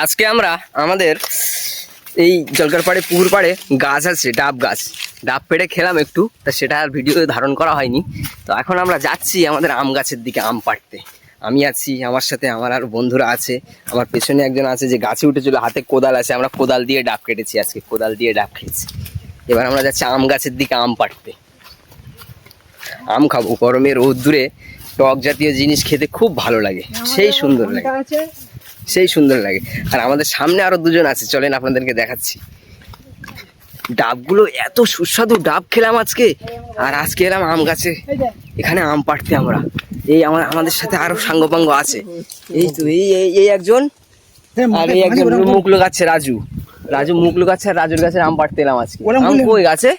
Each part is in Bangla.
আজকে আমরা আমাদের এই জলকার পাড়ে পুকুর পাড়ে গাছ আছে, ডাব গাছ, ডাব পেড়ে খেলাম একটু, তা সেটা আর ভিডিও ধারণ করা হয়নি। তো এখন আমরা যাচ্ছি আমাদের আম গাছের দিকে আম পাড়তে। আমি আছি, আমার সাথে আমার আর বন্ধুরা আছে, আমার পেছনে একজন আছে যে গাছে উঠেছিল, হাতে কোদাল আছে, আমরা কোদাল দিয়ে ডাব কেটেছি, আজকে কোদাল দিয়ে ডাব খেয়েছি। এবার আমরা যাচ্ছি আম গাছের দিকে আম পাড়তে। আম খাবো, গরমে রোদ্দুরে টক জাতীয় জিনিস খেতে খুব ভালো লাগে, সেই সুন্দর লাগে, সেই সুন্দর লাগে। আর আমাদের সামনে আরো দুজন আছে, চলেন আপনাদেরকে দেখাচ্ছি। ডাবগুলো এত সুস্বাদু, ডাব খেলাম আজকে। আর আজকে এলাম আম গাছে, এখানে আম পাড়তে আমরা। এই আমাদের সাথে আরো সাঙ্গপাঙ্গ আছে, এই তো এই একজন, আর এই একজন মুখ লোকাচ্ছে রাজু। রাজু মুখ লোকাচ্ছে, আর রাজুর গাছে আম পাড়তে এলাম আজকে। আম কই গাছে?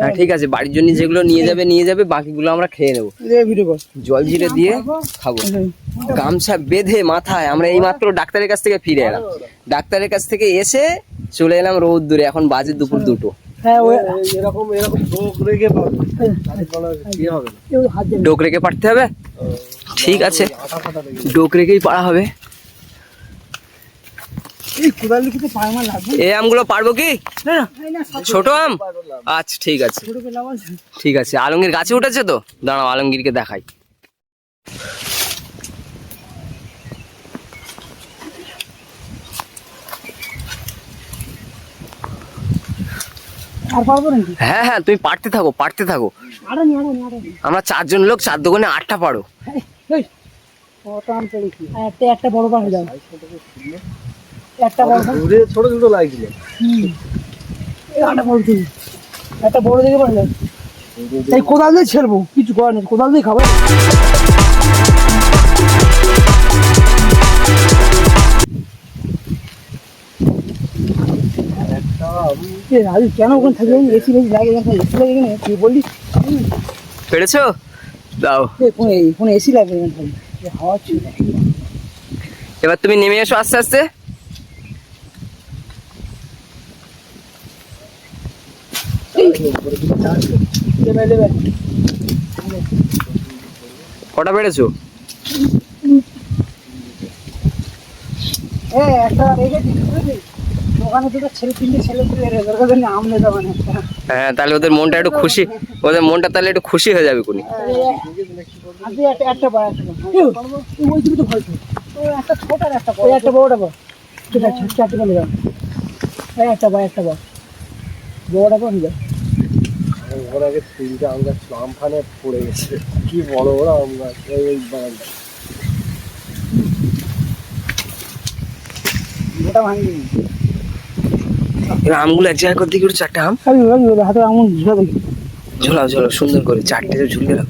হ্যাঁ ঠিক আছে, বাড়ির জন্য যেগুলো নিয়ে যাবে, বাকিগুলো আমরা খেয়ে নেবো। জল জিরে দিয়ে খাবো, গামছা বেঁধে মাথায়। আমরা এই মাত্র ডাক্তারের কাছ থেকে ফিরে এলাম, ডাক্তারের কাছ থেকে এসে চলে এলাম রোদ্দুরে, এখন বাজে দুপুর 2টো। ডোক রেখে পাড়তে হবে, ঠিক আছে, ডোক রেখেই পাড়া হবে। এই আমগুলো পারবো কি? ছোট আম, আচ্ছা ঠিক আছে, ঠিক আছে। আলমগীর গাছে উঠেছে তো, দাঁড়াও আলমগীরকে দেখাই। হ্যাঁ হ্যাঁ, তুমি পারতে থাকো, পারতে থাকো। আমরা 4 জন লোক, 4 দোকানে 8টা পারো। একটা বড় পাড়ে যাও, ছোট ছোট লাগছিল, একটা বড় দিকে পাড়ে যাও। এই কোদাল দিয়ে ছেড়বো, কিছু করার নেই, কোদাল দিয়ে খাবো। রাজু কেন ওখানে থাকবে? এসি বেশি লাগে, এসি লাগে না, তুই বললি পেরেছো? দাও, কোনো এসি লাগবে না, হাওয়া ছিল। এবার তুমি নেমে এসো আস্তে আস্তে। কটা পেরেছো? হ্যাঁ, তাহলে ওদের মনটা একটু খুশি, ওদের মনটা তাহলে একটু খুশি হয়ে যাবে কোনি। কি বড় বড় আম গাছ, আমগুলো এক জায়গায় করতে গিয়ে 4টে আম হাতে আমন ঝোলাও ঝোলাও সুন্দর করে, 4টে তো ঝুলে গেল।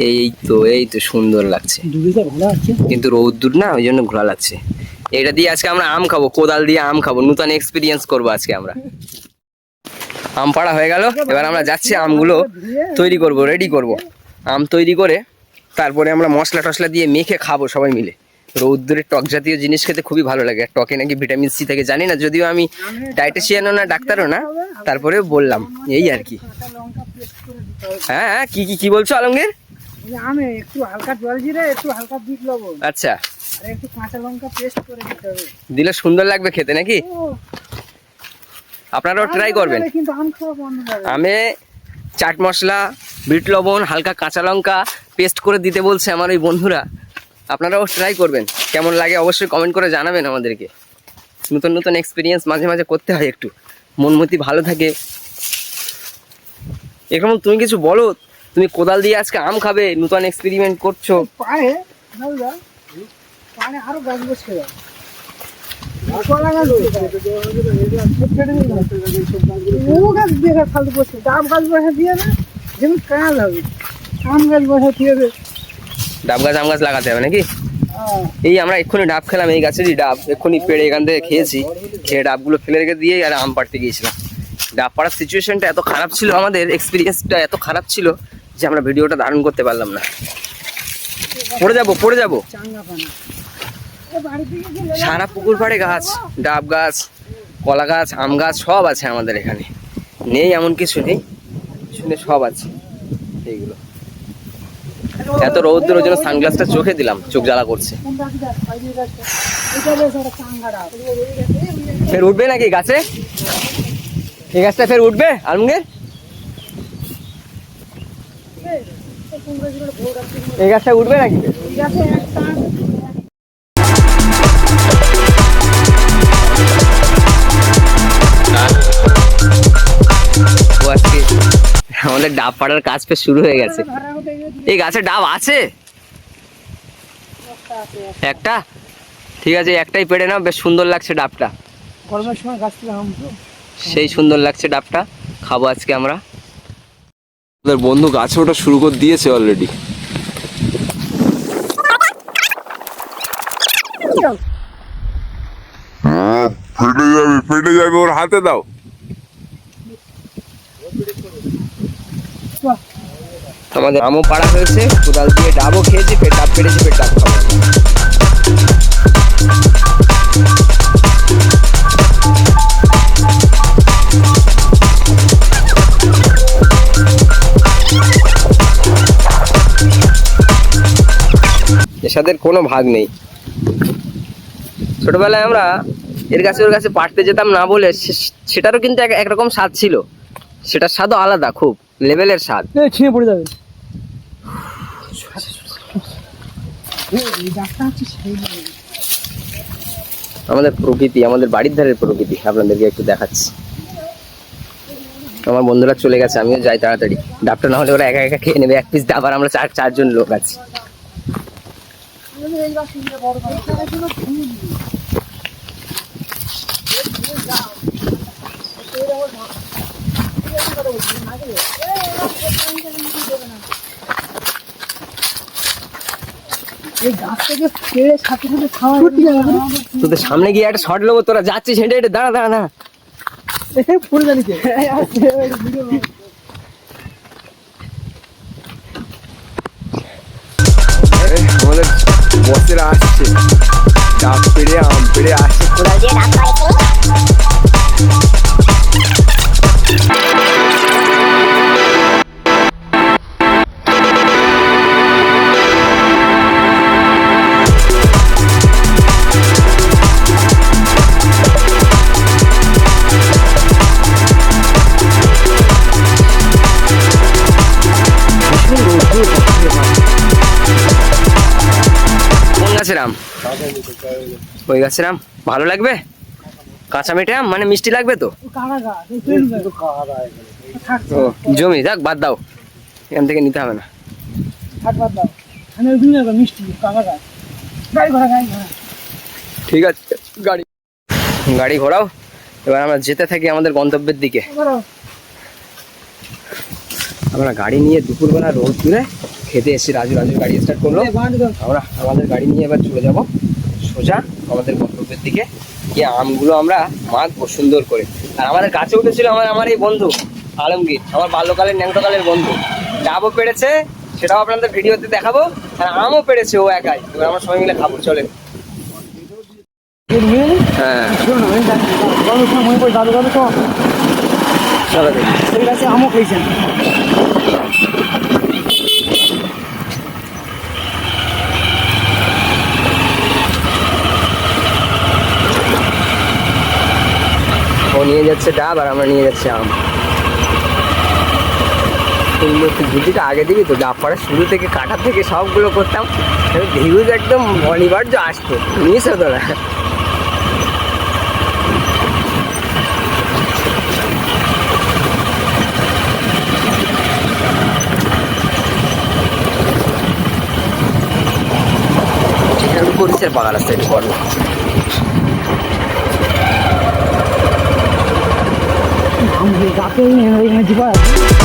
এই তো সুন্দর লাগছে, কিন্তু রোদ্দুর না, ওই জন্য ঘোলা লাগছে। এটা দিয়ে আজকে আমরা আম খাবো, কোদাল দিয়ে আম খাবো, নতুন এক্সপিরিয়েন্স করবো আজকে আমরা। আম পাড়া হয়ে গেল, এবার আমরা যাচ্ছি আমগুলো তৈরি করব, রেডি করব। আম তৈরি করে তারপরে আমরা মশলা টশলা দিয়ে মেখে খাবো সবাই মিলে। রৌদ্রে টক জাতীয় জিনিস খেতে খুবই ভালো লাগে, আর টকে নাকি ভিটামিন সি থাকে, জানি না, যদিও আমি ডায়েটিশিয়ানও না ডাক্তারও না, তারপরে বললাম এই আর কি। হ্যাঁ হ্যাঁ, কি বলছো আলমগীর? আমি একটু হালকা জল জিরে, একটু হালকা বিট লবণ, আচ্ছা, আর একটু কাঁচা লঙ্কা পেস্ট করে দিতে হবে, দিলে সুন্দর লাগবে খেতে নাকি? আপনারাও ট্রাই করবেন। কিন্তু আম খাওয়া বন্ধ হবে। আমি চাট মশলা, বিট লবণ, হালকা কাঁচা লঙ্কা পেস্ট করে দিতে বলছে আমার ওই বন্ধুরা। আপনারাও ট্রাই করবেন, কেমন লাগে অবশ্যই কমেন্ট করে জানাবেন আমাদেরকে। নতুন নতুন এক্সপিরিয়েন্স মাঝে মাঝে করতে হয়, একটু মনমতি ভালো থাকে। এরকম তুমি কিছু বলো, তুমি কোদাল দিয়ে আজকে আম খাবে, নতুন এক্সপেরিমেন্ট করছো। পায়ে আরো গাছ বসে যাবে, ডাব গাছ আম গাছ লাগাতে হবে নাকি? এই আমরা এক্ষুনি ডাব খেলাম, এই গাছেরই ডাব এক্ষুনি পেড়ে এখান থেকে খেয়েছি, খেয়ে ডাবগুলো ফেলে রেখে দিয়ে আর আম পাড়তে গিয়েছিলাম। ডাব পাড়ার সিচুয়েশনটা এত খারাপ ছিল, আমাদের এক্সপিরিয়েন্সটা এত খারাপ ছিল যে আমরা ভিডিওটা ধারণ করতে পারলাম না। পড়ে যাবো। সারা পুকুর পাড়ে গাছ, ডাব গাছ, কলা গাছ, আম গাছ সব আছে আমাদের এখানে, নেই এমন কিছু নেই, শুনে সব আছে এইগুলো। এত রৌদ্র, ওই জন্য সানগ্লাসটা চোখে দিলাম, চোখ জ্বালা করছে। এটা বেশ একটা চাঙ্গা ডাব। ফের উঠবে নাকি গাছে? এই গাছটা ফের উঠবে আলমগীর? এই গাছটা উঠবে নাকি? ঠিক আছে, একটা ও আজকে আমাদের ডাব পাড়ার কাজ ফের শুরু হয়ে গেছে। এই গাছে ডাব আছে একটা? ঠিক আছে, একটাই পেড়ে নাও, বেশ সুন্দর লাগছে ডাবটা, গরমের সময় গাছ থেকে আম তো সেই সুন্দর লাগছে ডাবটা, খাবো আজকে আমরা। আমাদের বন্ধু গাছে ওটা শুরু করে দিয়েছে অলরেডি। ফেটে যাবে ওর হাতে দাও। আমাদের আমও পাড়া হয়েছে, কোদাল দিয়ে ডাবও খেয়েছি, ফের ডাব পেড়েছি, ফের ডাব খাবো। এসাদের কোনো ভাগ নেই। ছোটবেলায় আমরা এর কাছে ওর কাছে পাঠতে যেতাম না বলে সেটারও কিন্তু একরকম স্বাদ ছিল, সেটার স্বাদও আলাদা, খুব লেভেলের স্বাদ। ছিঁড়ে পড়ে যাবে। এই গাছটা হচ্ছে সেই আমাদের প্রকৃতি, আমাদের বাড়ির ধারের প্রকৃতি আপনাদেরকে একটু দেখাচ্ছি। আমার বন্ধুরা চলে গেছে, আমিও যাই তাড়াতাড়ি, ডাবটা না হলে ওরা একা একা খেয়ে নেবে এক পিস ডাব, আর আমরা চারজন লোক আছি। এই গাছটাকে পেড়ে সাথে সাথে খাওয়া তোদের সামনে গিয়ে একটা শর্ট নেবো, তোরা যাচ্ছিস হেঁটে হেঁটে, দাঁড়া দাঁড়া দাঁড়া। পড়ে জানি কে আমাদের বসেরা আসছে, ডাব পেড়ে আম পেড়ে আসছে। কোন গাছের আম? ওই গাছের আম ভালো লাগবে? কাঁচা মেটে আম মানে মিষ্টি লাগবে তো? কাঁড়া গাছ, এই পেড়ে গাছ। থাকছে, ও জমি থাক, বাদ দাও, এখান থেকে নিতে হবে না। থাক বাদ দাও। আমি ওই দিন মিষ্টি কাঁড়া গাছ। গাড়ি ঘোড়া গাড়ি ঘোড়া। ঠিক আছে, গাড়ি ঘোরাও, এবার আমরা যেতে থাকি আমাদের গন্তব্যের দিকে। ঘোরাও। আমরা গাড়ি নিয়ে দুপুরবেলা রোদ দূরে খেতে এসেছি, রাজুর গাড়ি স্টার্ট করলো। আমরা আমাদের গাড়ি নিয়ে এবার চলে যাব সোজা আমাদের গন্তব্যের দিকে, গিয়ে আমগুলো আমরা মাখবো সুন্দর করে। আর আমাদের কাছে উঠেছিল আমার এই বন্ধু আলমগীর, আমার বাল্যকালের ন্যাংটোকালের বন্ধু, ডাবও পেড়েছে, সেটাও আপনাদের ভিডিওতে দেখাবো, আর আমও পেড়েছে ও একাই। এবার আমরা সবাই মিলে খাবো, চলেন। হ্যাঁ মনে পড়ে দাদু দাদু তো চলো দেখি। সেই গাছে আমও খেয়েছেন। ও নিয়ে যাচ্ছে ডাব আর আমরা নিয়ে যাচ্ছি আম। সুন্দর, তুই বুদ্ধিটা আগে দিবি তো, ডাব পাড়া শুরু থেকে কাটা থেকে সবগুলো করতাম, ভিউজ একদম অনিবার্য আসতো, মিস হতো না। এখানে করিসের পাকা রাস্তা একটু করবো। গাছে এখানে জীবা আছে।